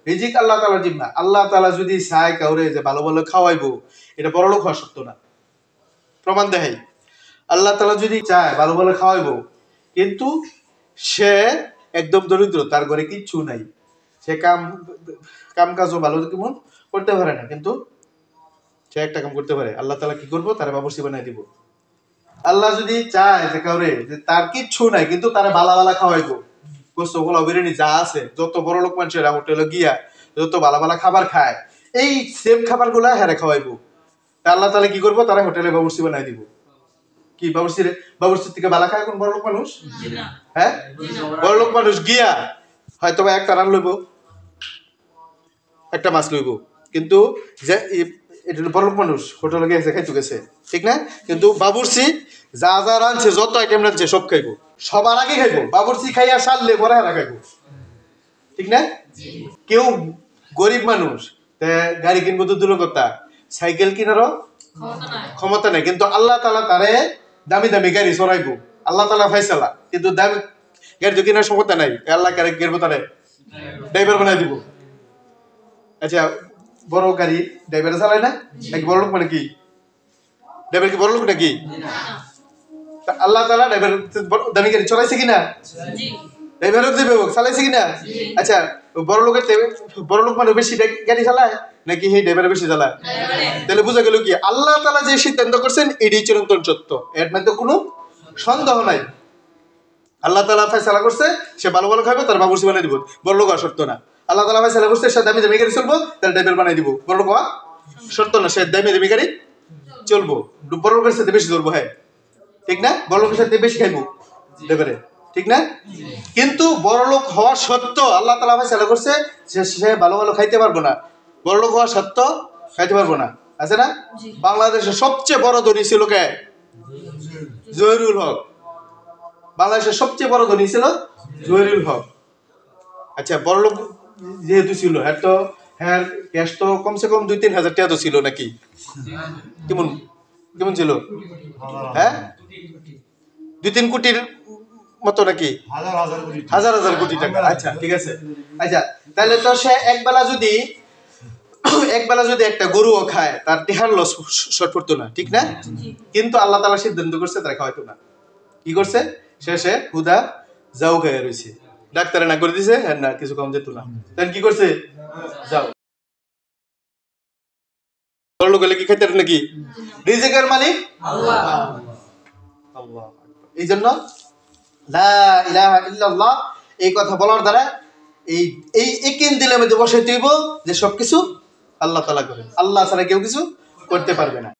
রিজিক আল্লাহ তাআলার জিম্মা। আল্লাহ তাআলা যদি চায় কাউরে যে ভালো ভালো খাওয়াইবো, এটা বড়লোক হওয়া সত্য না। প্রমাণ দেখাই, আল্লাহ তাআলা যদি চায় ভালো ভালো খাওয়াইবো, কিন্তু সে একদম দরিদ্র, তার ঘরে কিচ্ছু নাই, সে কাম কাজও ভালো কেমন করতে পারে না, কিন্তু সে একটা কাম করতে পারে, আল্লাহ তাআলা কি করবো, তার বাবুর্চি বানাই দিব। আল্লাহ যদি চায় যে কাউরে যে তার কিচ্ছু নাই কিন্তু তারা বালা বালা খাওয়াইবো, গোস্ত গোলা বিরিয়ানি যা আছে, যত বড় লোক মানুষেরা হোটেলে গিয়া যত বালা বালা খাবার খায়, এই সেম খাবার গুলা হেরে খাওয়াইবো। আল্লাহ তাহলে কি করবো, তারা হোটেলে বাবুর্চি বানাই দিব। কি বাবুর্চির থেকে বালা খায় কোন বড় লোক মানুষ? হ্যাঁ, বড় লোক মানুষ গিয়া হয়তো বা একটা রান লইব, একটা মাছ লইব, কিন্তু যে এটা বড় লোক মানুষ হোটেলে গিয়ে খাইতে গেছে, ঠিক না? কিন্তু বাবুর্চি যা যা রাঁধছে, যত আইটেম রাঁধছে সব খাইবো, সবার আগে খাইবো। বাবুর্চি খাইয়া সারলে পরে হারা খাইবো, ঠিক না? কেউ গরিব মানুষ গাড়ি কিনবো তো দূরের কথা, সাইকেল কিনারও ক্ষমতা নাই, কিন্তু আল্লাহ তাআলা তারে দামি দামি গাড়ি চড়াইবো। আল্লাহ তাআলা ফাইসালা, কিন্তু দামি গাড়ি তো কেনার ক্ষমতা নাই, আল্লাহ কারে গেরবো, তারে ড্রাইভার বানাই দিব। আচ্ছা, বড় গাড়ি ড্রাইভার চালায় না নাকি? বড় লোক মানে কি ড্রাইভার কি বড় লোক নাকি? আল্লাহ তাআলা ড্রাইভার দামি গাড়ি চড়াইছে কিনা? ড্রাইভারও দিবে, চালাইছে কিনা? আচ্ছা, বড় লোক মানে বেশি গাড়ি চালায় নাকি হে ড্রাইভার বেশি চালায়? তাহলে বোঝা গেল কি আল্লাহ তাআলা যে সিদ্ধান্ত করছেন এটাই চিরন্তন সত্য, এর মধ্যে কোনো সন্দেহ নাই। আল্লাহ তাআলা ফয়সালা করছে সে ভালো ভালো খাবে, তার বাবুর্চি বানাই দিব, বড় লোক হওয়া সত্য না। আল্লাহ তাআলা ফয়সালা করছে সে দামি দামি গাড়ি চলবো, তার ড্রাইভার বানাই দিব, বড় লোক হওয়া সত্য না। সে দামি দামি গাড়ি চলবো, বড় লোকের সাথে বেশি চলবো, হ্যাঁ ঠিক না? বড় লোকের সাথে বেশি খাইবো ড্রাইভারে, ঠিক না? কিন্তু বড় লোক হওয়া সত্য আল্লাহ তাআলা ফয়সালা করছে সে ভালো ভালো খাইতে পারবো না, বড় লোক হওয়া সত্য খাইতে পারবো না, আছে না? বাংলাদেশের সবচেয়ে বড় ধনী ছিল কে? জহিরুল হক। বাংলাদেশের সবচেয়ে বড় ধনী ছিল জহিরুল হক। আচ্ছা, বড় লোক যেহেতু ছিল, হ্যাঁ ক্যাশ তো কমসে কম 2-3 হাজার টাকা তো ছিল নাকি? কেমন কেমন ছিল? হ্যাঁ, 2-3 কোটির মতো নাকি? হাজার হাজার কোটি টাকা। আচ্ছা ঠিক আছে। আচ্ছা, তাহলে তো সে একবেলা যদি একটা গরুও খায়, তার টেহার লস শর্ট পড়তো না, ঠিক না? কিন্তু আল্লাহ তাআলা সিদ্ধান্ত করছে তারা খাওয়াইতো না। কি করছে? শেষে হুদা যাও খাইয়া রয়েছে, ডাক্তারে না করে দিছে, হ্যাঁ না কিছু কম যেত না, তাহলে কি করছে? যাও। বড় লোক হলে কি খাইতে নাকি? রিজিকের মালিক আল্লাহ। আল্লাহ, এই জন্য লা ইলাহা ইল্লাল্লাহ এই কথা বলার দ্বারা এই একিন দিলের মধ্যে বসে তুইব যে সবকিছু আল্লাহ তাআলা করেন, আল্লাহ ছাড়া কেউ কিছু করতে পারবে না।